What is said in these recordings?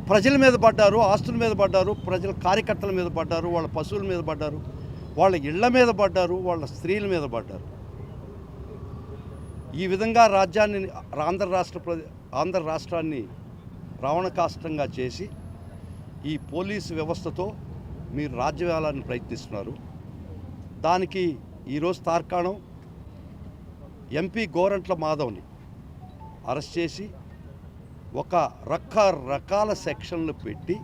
ప్రజల మీద పడ్డారు, ఆస్తుల మీద పడ్డారు, ప్రజల కార్యకర్తల మీద పడ్డారు, వాళ్ళ పశువుల మీద పడ్డారు, వాళ్ళ ఇళ్ల మీద పడ్డారు, వాళ్ళ స్త్రీల మీద పడ్డారు. ఈ విధంగా రాజ్యాన్ని ఆంధ్ర రాష్ట్రాన్ని రావణకాష్టంగా చేసి ఈ పోలీసు వ్యవస్థతో మీరు రాజ్యవేలాన్ని ప్రయత్నిస్తున్నారు. దానికి ఈరోజు తార్కాణం ఎంపీ గోరంట్ల మాధవ్ని అరెస్ట్ చేసి ఒక రకరకాల సెక్షన్లు పెట్టి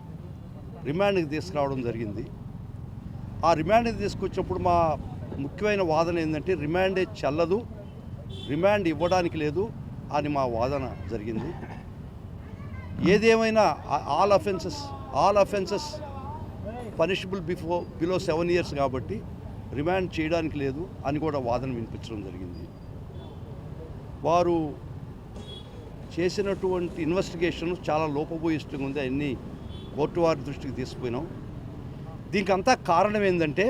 రిమాండ్కి తీసుకురావడం జరిగింది. ఆ రిమాండ్కి తీసుకొచ్చినప్పుడు మా ముఖ్యమైన వాదన ఏంటంటే రిమాండే చెల్లదు, రిమాండ్ ఇవ్వడానికి లేదు అని మా వాదన జరిగింది. ఏదేమైనా all offences punishable below 7 years కాబట్టి రిమాండ్ చేయడానికి లేదు అని కూడా వాదన వినిపించడం జరిగింది. వారు చేసినటువంటి ఇన్వెస్టిగేషన్ చాలా లోపభూయిష్టంగా ఉంది. అన్నీ కోర్టు వారి దృష్టికి తీసుకుపోయినాం. దీనికి అంతా కారణం ఏంటంటే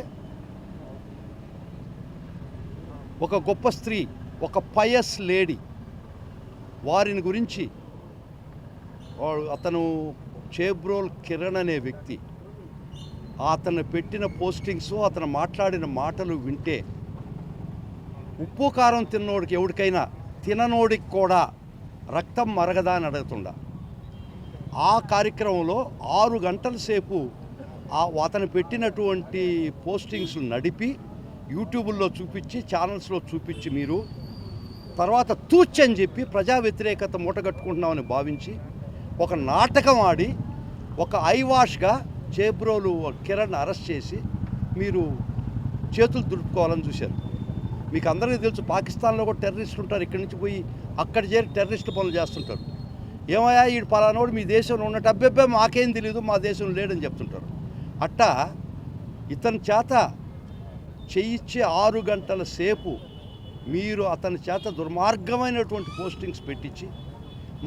ఒక గొప్ప స్త్రీ, ఒక పయస్ లేడీ, వారిని గురించి అతను చేబ్రోల్ కిరణ్ అనే వ్యక్తి అతను పెట్టిన పోస్టింగ్స్, అతను మాట్లాడిన మాటలు వింటే ఉప్పు కారం తిన్నోడికి ఎవరికైనా తిననోడికి కూడా రక్తం మరగదా అని అడుగుతుండా. ఆ కార్యక్రమంలో 6 గంటల సేపు అతను పెట్టినటువంటి పోస్టింగ్స్ నడిపి యూట్యూబ్లో చూపించి, ఛానల్స్లో చూపించి మీరు తర్వాత తూచని చెప్పి ప్రజా వ్యతిరేకత మూటగట్టుకుంటున్నామని భావించి ఒక నాటకం ఆడి ఒక ఐవాష్గా చేబ్రోలు కిరణ్ అరెస్ట్ చేసి మీరు చేతులు దులుపుకోవాలని చూశారు. మీకు అందరికీ తెలుసు, పాకిస్తాన్లో కూడా టెర్రరిస్టులు ఉంటారు. ఇక్కడి నుంచి పోయి అక్కడ చేరి టెర్రరిస్ట్ పనులు చేస్తుంటారు. ఏమయ్యా ఈ పలానోడు మీ దేశంలో ఉన్నట్టు, అబ్బెబ్బే మాకేం తెలియదు, మా దేశంలో లేడని చెప్తుంటారు. అట్టా ఇతని చేత చేయించి 6 గంటల సేపు మీరు అతని చేత దుర్మార్గమైనటువంటి పోస్టింగ్స్ పెట్టించి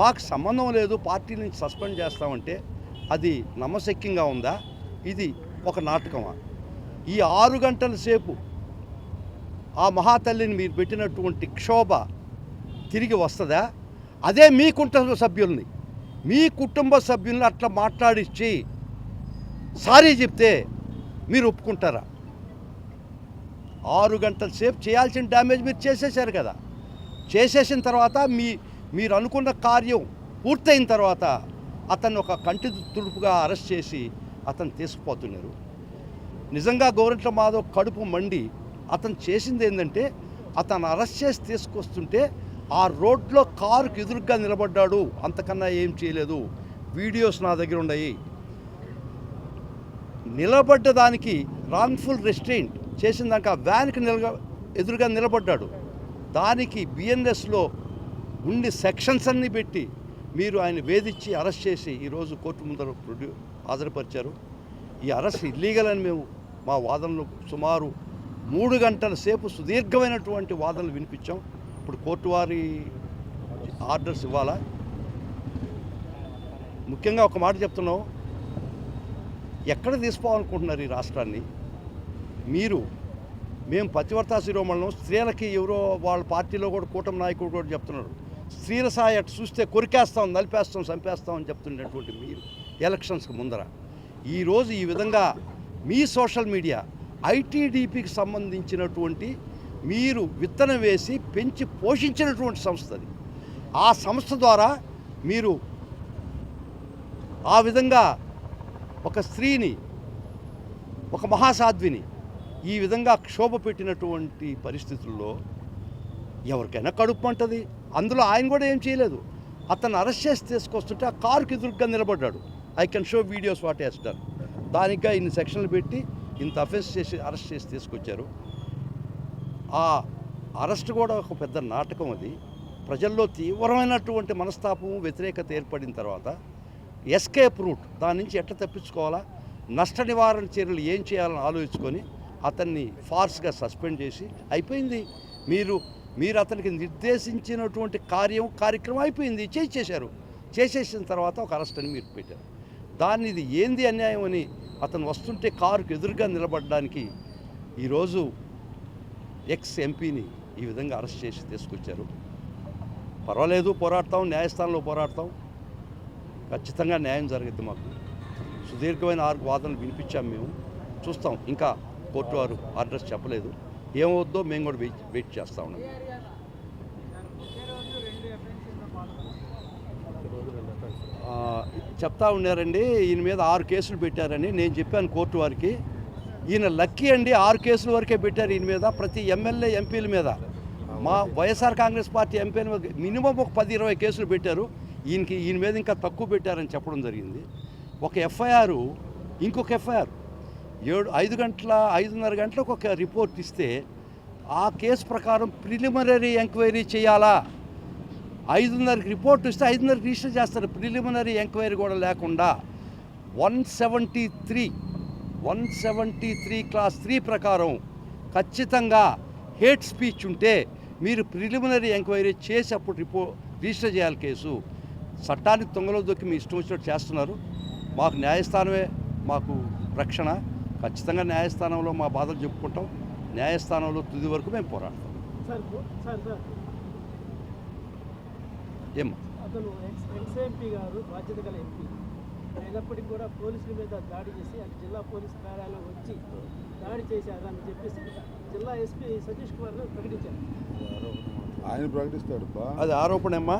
మాకు సంబంధం లేదు, పార్టీ నుంచి సస్పెండ్ చేస్తామంటే అది నమ్మశక్యంగా ఉందా? ఇది ఒక నాటకమా? ఈ 6 గంటల సేపు ఆ మహాతల్లిని మీరు పెట్టినటువంటి క్షోభ తిరిగి వస్తుందా? అదే మీ కుటుంబ సభ్యుల్ని అట్లా మాట్లాడించి సారీ చెప్తే మీరు ఒప్పుకుంటారా? 6 గంటల సేపు చేయాల్సిన డ్యామేజ్ మీరు చేసేసారు కదా. చేసేసిన తర్వాత మీరు అనుకున్న కార్యం పూర్తయిన తర్వాత అతన్ని ఒక కంటి తుడుపుగా అరెస్ట్ చేసి అతను తీసుకుపోతున్నారు. నిజంగా గోరంట్ల మాధవ్ కడుపు మండి అతను చేసింది ఏంటంటే, అతను అరెస్ట్ చేసి తీసుకొస్తుంటే ఆ రోడ్లో కారుకు ఎదురుగా నిలబడ్డాడు, అంతకన్నా ఏం చేయలేదు. వీడియోస్ నా దగ్గర ఉన్నాయి. నిలబడ్డ దానికి రాంగ్ఫుల్ రెస్ట్రెయింట్ చేసిన దానికి ఆ వ్యాన్కి ఎదురుగా నిలబడ్డాడు. దానికి బిఎన్ఎస్లో ఉండి సెక్షన్స్ అన్నీ పెట్టి మీరు ఆయన వేధించి అరెస్ట్ చేసి ఈరోజు కోర్టు ముందర హాజరుపరిచారు. ఈ అరెస్ట్ ఇల్లీగల్ అని మేము మా వాదనలు సుమారు 3 గంటల సేపు సుదీర్ఘమైనటువంటి వాదనలు వినిపించాం. ఇప్పుడు కోర్టు వారి ఆర్డర్స్ ఇవ్వాలా. ముఖ్యంగా ఒక మాట చెప్తున్నాం, ఎక్కడ తీసుకోవాలనుకుంటున్నారు ఈ రాష్ట్రాన్ని? మేము పతివర్తా శిరోమణం, స్త్రీలకి ఎవరో వాళ్ళ పార్టీలో కూడా కూటమి నాయకుడు కూడా చెప్తున్నారు, స్త్రీల సాయి అటు చూస్తే కొరికేస్తాం, నలిపేస్తాం, చంపేస్తాం అని చెప్తున్నటువంటి మీరు ఎలక్షన్స్కి ముందర ఈరోజు ఈ విధంగా మీ సోషల్ మీడియా ఐటీడీపీకి సంబంధించినటువంటి మీరు విత్తనం వేసి పెంచి పోషించినటువంటి సంస్థది. ఆ సంస్థ ద్వారా మీరు ఆ విధంగా ఒక స్త్రీని, ఒక మహాసాధ్విని ఈ విధంగా క్షోభ పెట్టినటువంటి పరిస్థితుల్లో ఎవరికైనా కడుపు అంటది. అందులో ఆయన కూడా ఏం చేయలేదు. అతను అరెస్ట్ చేసి తీసుకొస్తుంటే ఆ కారుకి ఎదురుగా నిలబడ్డాడు. I can show videos what has done. దానిగా ఇన్ని సెక్షన్లు పెట్టి ఇంత అఫెన్స్ చేసి అరెస్ట్ చేసి తీసుకొచ్చారు. ఆ అరెస్ట్ కూడా ఒక పెద్ద నాటకం. అది ప్రజల్లో తీవ్రమైనటువంటి మనస్తాపం, వ్యతిరేకత ఏర్పడిన తర్వాత ఎస్కేప్ రూట్, దాని నుంచి ఎట్లా తప్పించుకోవాలా, నష్ట నివారణ చర్యలు ఏం చేయాలని ఆలోచించుకొని అతన్ని ఫార్స్గా సస్పెండ్ చేసి అయిపోయింది. మీరు అతనికి నిర్దేశించినటువంటి కార్యక్రమం అయిపోయింది, చేసేశారు. చేసేసిన తర్వాత ఒక అరెస్ట్ అని మీరు పెట్టారు. దాన్ని ఇది ఏంది అన్యాయం అని అతను వస్తుంటే కారుకు ఎదురుగా నిలబడడానికి ఈరోజు ఎక్స్ ఎంపీని ఈ విధంగా అరెస్ట్ చేసి తీసుకొచ్చారు. పర్వాలేదు, పోరాడతాం, న్యాయస్థానంలో పోరాడతాం. ఖచ్చితంగా న్యాయం జరుగుద్ది. మాకు సుదీర్ఘమైన 6 వాదనలు వినిపించాం మేము. చూస్తాం, ఇంకా కోర్టు వారు అడ్రస్ చెప్పలేదు. ఏమవుద్దో మేము కూడా వెయిట్ చేస్తూ ఉన్నాం. చెప్తా ఉన్నారండి, ఈయన మీద 6 కేసులు పెట్టారని. నేను చెప్పాను కోర్టు వారికి, ఈయన లక్కీ అండి, 6 కేసుల వరకే పెట్టారు ఈయన మీద. ప్రతి ఎమ్మెల్యే ఎంపీల మీద, మా వైఎస్ఆర్ కాంగ్రెస్ పార్టీ ఎంపీల మీద మినిమం ఒక 10-20 కేసులు పెట్టారు. ఈయన మీద ఇంకా తక్కువ పెట్టారని చెప్పడం జరిగింది. ఒక ఎఫ్ఐఆర్, ఇంకొక ఎఫ్ఐఆర్ 5:30 గంటలకు ఒక రిపోర్ట్ ఇస్తే ఆ కేసు ప్రకారం ప్రిలిమినరీ ఎంక్వైరీ చేయాలా. 5:30కి రిపోర్ట్ ఇస్తే 5:30కి రిజిస్టర్ చేస్తారు. ప్రిలిమినరీ ఎంక్వైరీ కూడా లేకుండా 173 క్లాస్ 3 ప్రకారం ఖచ్చితంగా హేట్ స్పీచ్ ఉంటే మీరు ప్రిలిమినరీ ఎంక్వైరీ చేసి అప్పుడు రిజిస్టర్ చేయాలి కేసు. చట్టానికి తొంగలో దొక్కి మీ ఇష్టం వచ్చినట్టు చేస్తున్నారు. మాకు న్యాయస్థానమే మాకు రక్షణ. ఖచ్చితంగా న్యాయస్థానంలో మా బాధలు చెప్పుకుంటాం. న్యాయస్థానంలో తుది వరకు మేము పోరాడతాం. ఏమ్మా, అతను ఎక్స్ఎంపీ గారు బాధ్యత గల ఎంపీ అయినప్పటికీ కూడా పోలీసుల మీద దాడి చేసి అది జిల్లా పోలీస్ కార్యాలయం వచ్చి దాడి చేశారని చెప్పేసి జిల్లా ఎస్పీ సతీష్ కుమార్ ప్రకటించారు. ఆయన ప్రకటిస్తాడు, అది ఆరోపణమ్మా.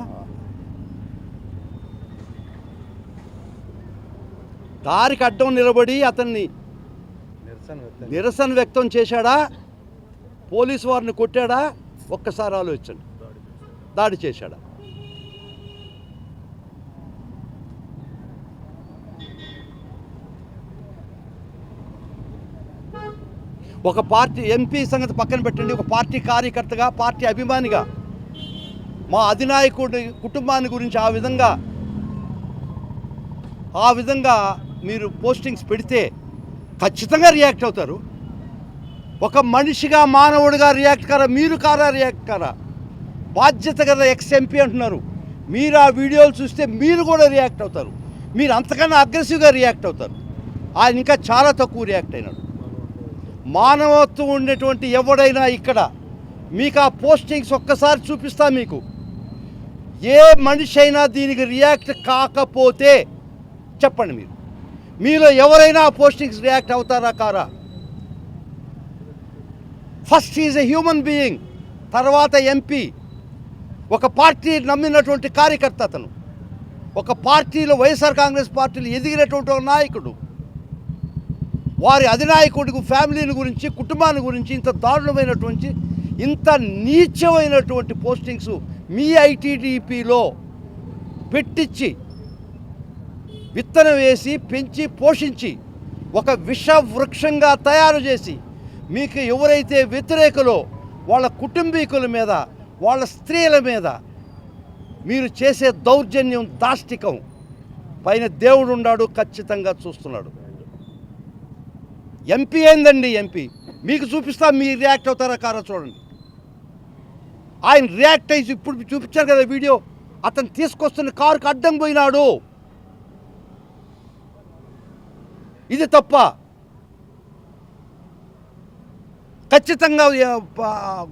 దారికి అడ్డం నిలబడి అతన్ని నిరసన వ్యక్తం చేశాడా, పోలీసు వారిని కొట్టాడా, ఒక్కసారి ఆలోచించండి. దాడి చేశాడా? ఒక పార్టీ ఎంపీ సంగతి పక్కన పెట్టండి, ఒక పార్టీ కార్యకర్తగా, పార్టీ అభిమానిగా మా అధినాయకుడి కుటుంబాన్ని గురించి ఆ విధంగా మీరు పోస్టింగ్స్ పెడితే ఖచ్చితంగా రియాక్ట్ అవుతారు. ఒక మనిషిగా, మానవుడిగా రియాక్ట్ కారా? మీరు కారా రియాక్ట్ కారా? బాధ్యత కదా ఎక్స్ఎంపీ అంటున్నారు. మీరు ఆ వీడియోలు చూస్తే మీరు కూడా రియాక్ట్ అవుతారు. మీరు అంతకన్నా అగ్రెసివ్గా రియాక్ట్ అవుతారు. ఆయన ఇంకా చాలా తక్కువ రియాక్ట్ అయినాడు. మానవత్వం ఉండేటువంటి ఎవడైనా ఇక్కడ మీకు ఆ పోస్టింగ్స్ ఒక్కసారి చూపిస్తా. మీకు ఏ మనిషి అయినా దీనికి రియాక్ట్ కాకపోతే చెప్పండి. మీలో ఎవరైనా ఆ పోస్టింగ్స్ రియాక్ట్ అవుతారా కారా? First is a human being, తర్వాత ఎంపీ. ఒక పార్టీ నమ్మినటువంటి కార్యకర్త అతను. ఒక పార్టీలో, వైఎస్ఆర్ కాంగ్రెస్ పార్టీలో ఎదిగినటువంటి ఒక నాయకుడు. వారి అధినాయకుడికి ఫ్యామిలీని గురించి, కుటుంబాన్ని గురించి ఇంత దారుణమైనటువంటి, ఇంత నీచమైనటువంటి పోస్టింగ్స్ మీ ఐటీడీపీలో పెట్టించి, విత్తనం వేసి, పెంచి, పోషించి, ఒక విష వృక్షంగా తయారు చేసి, మీకు ఎవరైతే వ్యతిరేకులో వాళ్ళ కుటుంబీకుల మీద, వాళ్ళ స్త్రీల మీద మీరు చేసే దౌర్జన్యం, దాష్టికం పైన దేవుడు ఉన్నాడు, ఖచ్చితంగా చూస్తున్నాడు. ఎంపీ ఏందండి ఎంపీ? మీకు చూపిస్తా, మీరు రియాక్ట్ అవుతారా కారా చూడండి. ఆయన రియాక్ట్ అయ్యి ఇప్పుడు చూపించారు కదా వీడియో, అతను తీసుకొస్తున్న కారుకి అడ్డం పోయినాడు. ఇది తప్ప? ఖచ్చితంగా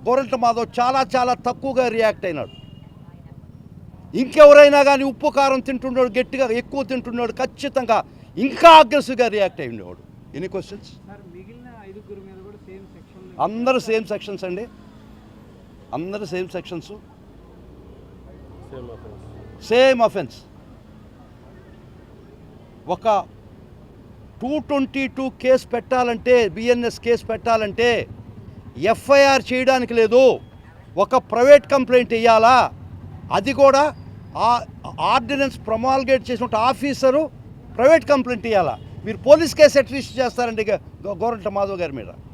గోరంట్ల మాధవ్ చాలా తక్కువగా రియాక్ట్ అయినాడు. ఇంకెవరైనా కానీ ఉప్పు కారం తింటున్నాడు, గట్టిగా ఎక్కువ తింటున్నాడు, ఖచ్చితంగా ఇంకా అగ్రెసివ్గా రియాక్ట్ అయి ఉండేవాడు. Any questions? అందరూ సేమ్ సెక్షన్స్ అండి, అందరూ సేమ్ సెక్షన్స్, సేమ్ అఫెన్స్. ఒక 222 కేసు పెట్టాలంటే, బిఎన్ఎస్ కేసు పెట్టాలంటే ఎఫ్ఐఆర్ చేయడానికి లేదు, ఒక ప్రైవేట్ కంప్లైంట్ ఇవ్వాలా. అది కూడా ఆ ఆర్డినెన్స్ ప్రొమాల్గేట్ చేసిన ఆఫీసరు ప్రైవేట్ కంప్లైంట్ ఇవ్వాలా. మీరు పోలీస్ కేసు ఎట్లా రిజిస్టర్ చేస్తారండి గోరంట్ల మాధవ్ గారి మీద?